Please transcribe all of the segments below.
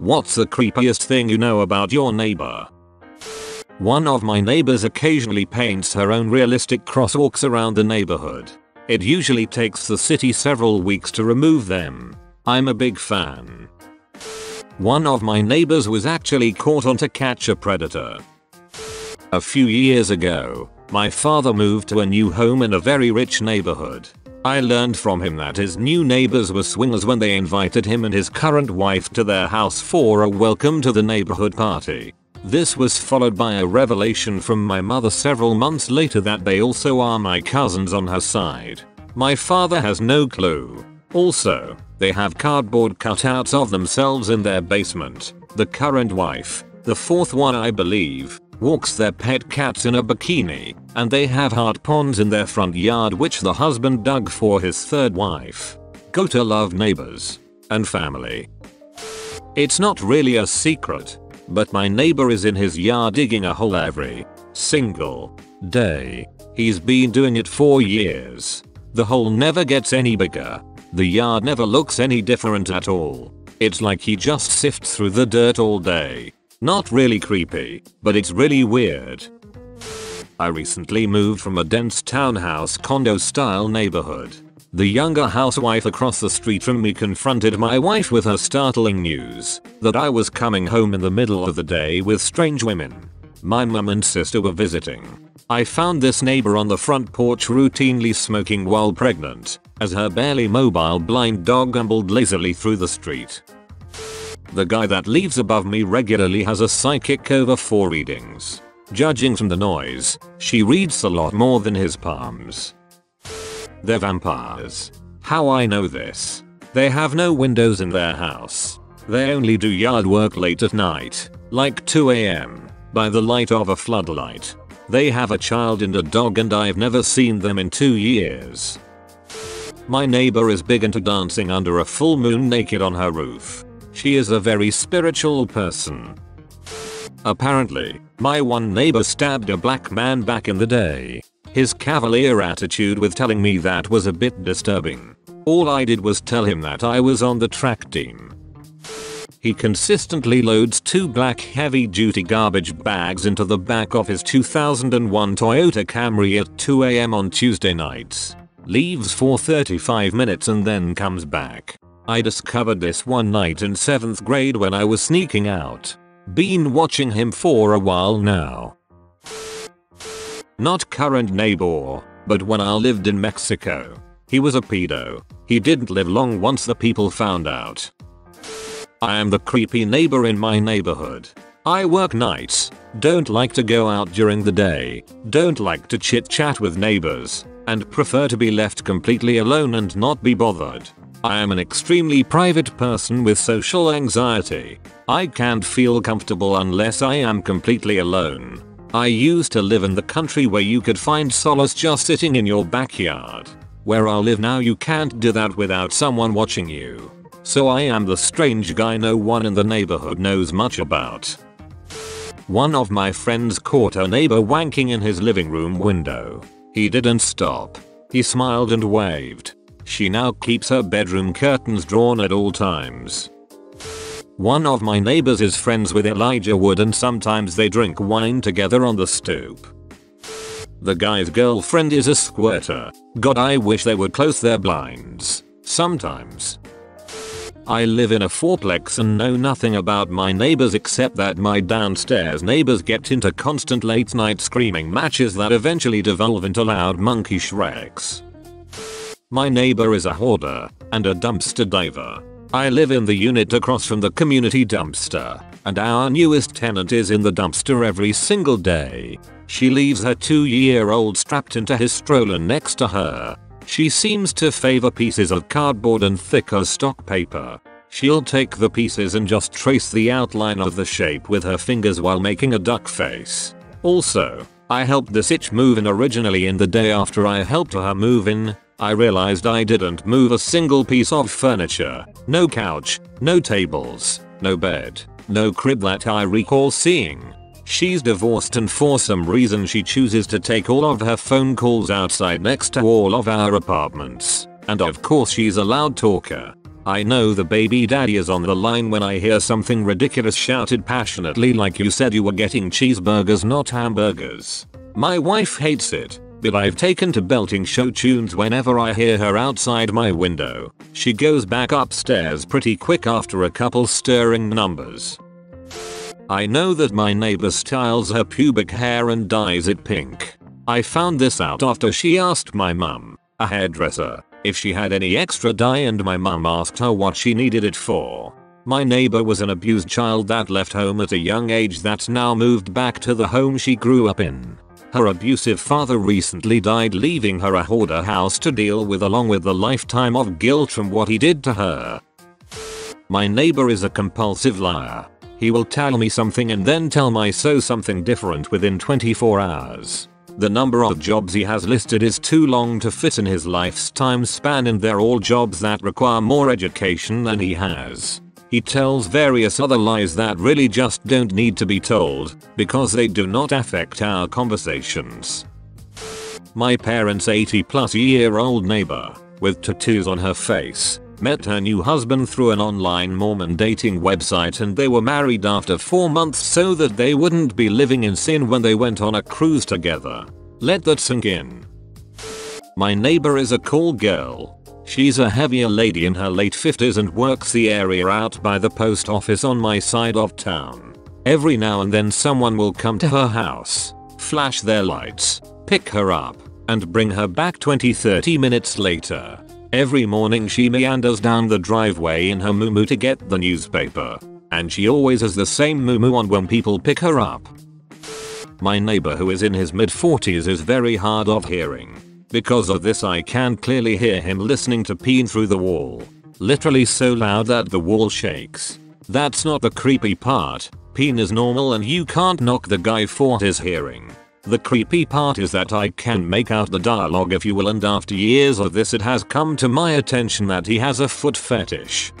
What's the creepiest thing you know about your neighbor? One of my neighbors occasionally paints her own realistic crosswalks around the neighborhood. It usually takes the city several weeks to remove them. I'm a big fan. One of my neighbors was actually caught on to catch a predator. A few years ago, my father moved to a new home in a very rich neighborhood. I learned from him that his new neighbors were swingers when they invited him and his current wife to their house for a welcome to the neighborhood party. This was followed by a revelation from my mother several months later that they also are my cousins on her side. My father has no clue. Also, they have cardboard cutouts of themselves in their basement. The current wife, the fourth one I believe, walks their pet cats in a bikini, and they have heart ponds in their front yard which the husband dug for his third wife. Gotta love neighbors and family. It's not really a secret, but my neighbor is in his yard digging a hole every single day. He's been doing it for years. The hole never gets any bigger. The yard never looks any different at all. It's like he just sifts through the dirt all day. Not really creepy, but it's really weird. I recently moved from a dense townhouse condo style neighborhood. The younger housewife across the street from me confronted my wife with her startling news that I was coming home in the middle of the day with strange women. My mum and sister were visiting. I found this neighbor on the front porch routinely smoking while pregnant, as her barely mobile blind dog ambled lazily through the street. The guy that lives above me regularly has a psychic over 4 readings. Judging from the noise, she reads a lot more than his palms. They're vampires. How I know this? They have no windows in their house. They only do yard work late at night, like 2 AM, by the light of a floodlight. They have a child and a dog and I've never seen them in 2 years. My neighbor is big into dancing under a full moon naked on her roof. She is a very spiritual person. Apparently, my one neighbor stabbed a black man back in the day. His cavalier attitude with telling me that was a bit disturbing. All I did was tell him that I was on the track team. He consistently loads 2 black heavy-duty garbage bags into the back of his 2001 Toyota Camry at 2 AM on Tuesday nights. Leaves for 35 minutes and then comes back. I discovered this one night in 7th grade when I was sneaking out. Been watching him for a while now. Not current neighbor, but when I lived in Mexico. He was a pedo. He didn't live long once the people found out. I am the creepy neighbor in my neighborhood. I work nights, don't like to go out during the day, don't like to chit chat with neighbors, and prefer to be left completely alone and not be bothered. I am an extremely private person with social anxiety. I can't feel comfortable unless I am completely alone. I used to live in the country where you could find solace just sitting in your backyard. Where I live now you can't do that without someone watching you. So I am the strange guy no one in the neighborhood knows much about. One of my friends caught a neighbor wanking in his living room window. He didn't stop. He smiled and waved. She now keeps her bedroom curtains drawn at all times. One of my neighbors is friends with Elijah Wood and sometimes they drink wine together on the stoop. The guy's girlfriend is a squirter. God, I wish they would close their blinds. Sometimes. I live in a 4-plex and know nothing about my neighbors except that my downstairs neighbors get into constant late night screaming matches that eventually devolve into loud monkey shreks. My neighbor is a hoarder and a dumpster diver. I live in the unit across from the community dumpster, and our newest tenant is in the dumpster every single day. She leaves her 2-year-old strapped into his stroller next to her. She seems to favor pieces of cardboard and thicker stock paper. She'll take the pieces and just trace the outline of the shape with her fingers while making a duck face. Also, I helped this itch move in originally in the day after I helped her move in. I realized I didn't move a single piece of furniture. No couch, no tables, no bed, no crib that I recall seeing. She's divorced and for some reason she chooses to take all of her phone calls outside next to all of our apartments. And of course she's a loud talker. I know the baby daddy is on the line when I hear something ridiculous shouted passionately like you said you were getting cheeseburgers not hamburgers. My wife hates it, but I've taken to belting show tunes whenever I hear her outside my window. She goes back upstairs pretty quick after a couple stirring numbers. I know that my neighbor styles her pubic hair and dyes it pink. I found this out after she asked my mum, a hairdresser, if she had any extra dye and my mum asked her what she needed it for. My neighbor was an abused child that left home at a young age that's now moved back to the home she grew up in. Her abusive father recently died, leaving her a hoarder house to deal with along with the lifetime of guilt from what he did to her. My neighbor is a compulsive liar. He will tell me something and then tell me something different within 24 hours. The number of jobs he has listed is too long to fit in his life's time span, and they're all jobs that require more education than he has. He tells various other lies that really just don't need to be told, because they do not affect our conversations. My parents' 80-plus-year-old neighbor, with tattoos on her face, met her new husband through an online Mormon dating website, and they were married after 4 months so that they wouldn't be living in sin when they went on a cruise together. Let that sink in. My neighbor is a call girl. She's a heavier lady in her late 50s and works the area out by the post office on my side of town. Every now and then someone will come to her house, flash their lights, pick her up, and bring her back 20-30 minutes later. Every morning she meanders down the driveway in her muumuu to get the newspaper, and she always has the same muumuu on when people pick her up. My neighbor, who is in his mid-40s, is very hard of hearing. Because of this I can clearly hear him listening to Peen through the wall. Literally so loud that the wall shakes. That's not the creepy part. Peen is normal and you can't knock the guy for his hearing. The creepy part is that I can make out the dialogue, if you will, and after years of this it has come to my attention that he has a foot fetish.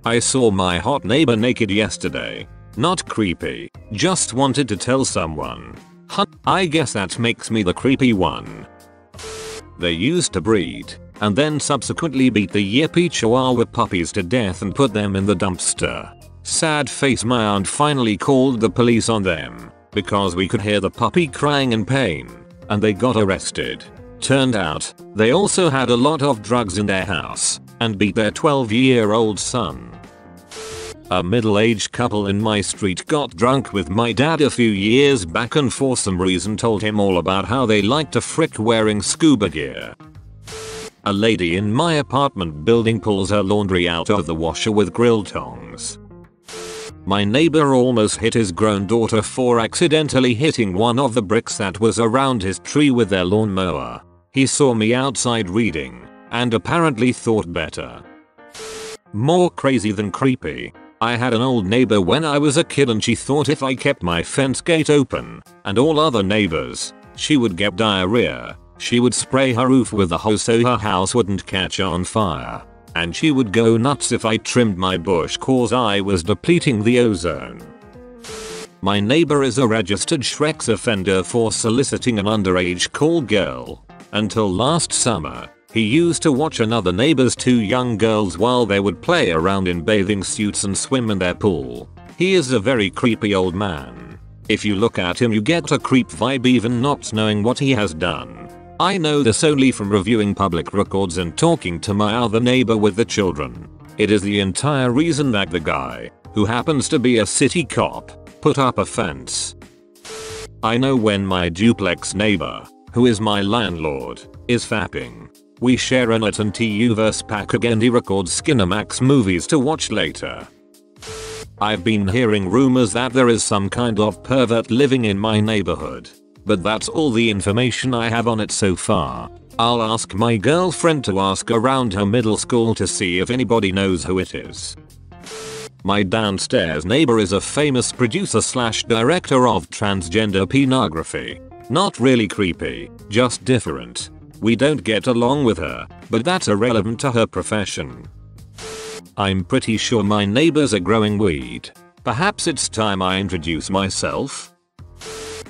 I saw my hot neighbor naked yesterday. Not creepy, just wanted to tell someone. I guess that makes me the creepy one. They used to breed, and then subsequently beat the yippy chihuahua puppies to death and put them in the dumpster. Sad face, my aunt finally called the police on them, because we could hear the puppy crying in pain, and they got arrested. Turned out, they also had a lot of drugs in their house, and beat their 12-year-old son. A middle-aged couple in my street got drunk with my dad a few years back and for some reason told him all about how they like to frick wearing scuba gear. A lady in my apartment building pulls her laundry out of the washer with grill tongs. My neighbor almost hit his grown daughter for accidentally hitting one of the bricks that was around his tree with their lawnmower. He saw me outside reading, and apparently thought better. More crazy than creepy. I had an old neighbor when I was a kid, and she thought if I kept my fence gate open, and all other neighbors, she would get diarrhea. She would spray her roof with a hose so her house wouldn't catch on fire. And she would go nuts if I trimmed my bush cause I was depleting the ozone. My neighbor is a registered Shrek's offender for soliciting an underage call girl. Until last summer, he used to watch another neighbor's 2 young girls while they would play around in bathing suits and swim in their pool. He is a very creepy old man. If you look at him you get a creep vibe even not knowing what he has done. I know this only from reviewing public records and talking to my other neighbor with the children. It is the entire reason that the guy, who happens to be a city cop, put up a fence. I know when my duplex neighbor, who is my landlord, is fapping. We share an AT&T-verse package and he records Skinamax movies to watch later. I've been hearing rumors that there is some kind of pervert living in my neighborhood. But that's all the information I have on it so far. I'll ask my girlfriend to ask around her middle school to see if anybody knows who it is. My downstairs neighbor is a famous producer/director of transgender pornography. Not really creepy, just different. We don't get along with her, but that's irrelevant to her profession. I'm pretty sure my neighbors are growing weed. Perhaps it's time I introduce myself?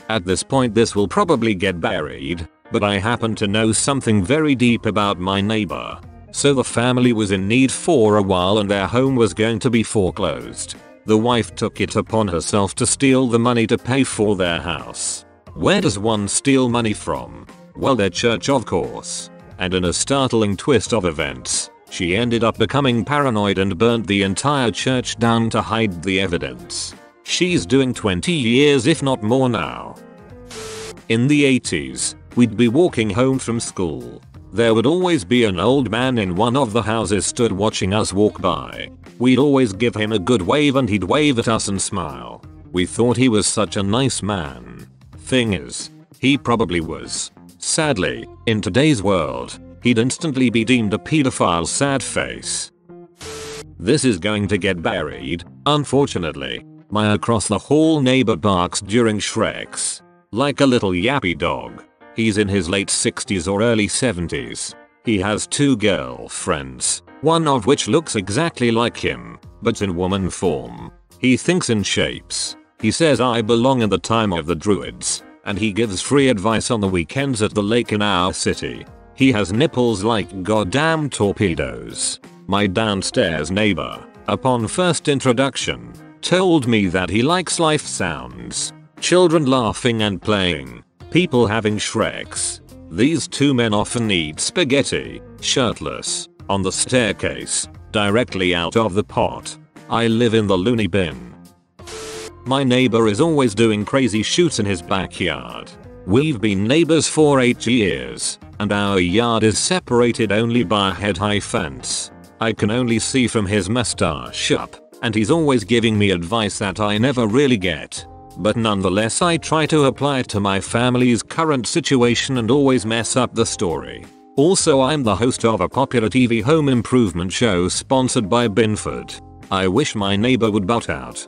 At this point this will probably get buried, but I happen to know something very deep about my neighbor. So the family was in need for a while and their home was going to be foreclosed. The wife took it upon herself to steal the money to pay for their house. Where does one steal money from? Well, their church, of course. And in a startling twist of events, she ended up becoming paranoid and burnt the entire church down to hide the evidence. She's doing 20 years if not more now. In the 80s, we'd be walking home from school. There would always be an old man in one of the houses stood watching us walk by. We'd always give him a good wave and he'd wave at us and smile. We thought he was such a nice man. Thing is, he probably was. Sadly, in today's world, he'd instantly be deemed a pedophile. Sad face. This is going to get buried, unfortunately. My across the hall neighbor barks during Shreks. Like a little yappy dog. He's in his late 60s or early 70s. He has 2 girlfriends, one of which looks exactly like him, but in woman form. He thinks in shapes. He says I belong in the time of the druids, and he gives free advice on the weekends at the lake in our city. He has nipples like goddamn torpedoes. My downstairs neighbor, upon first introduction, told me that he likes life sounds. Children laughing and playing. People having Shreks. These 2 men often eat spaghetti, shirtless, on the staircase, directly out of the pot. I live in the loony bin. My neighbor is always doing crazy shoots in his backyard. We've been neighbors for 8 years, and our yard is separated only by a head-high fence. I can only see from his mustache up, and he's always giving me advice that I never really get. But nonetheless I try to apply it to my family's current situation and always mess up the story. Also, I'm the host of a popular TV home improvement show sponsored by Binford. I wish my neighbor would butt out.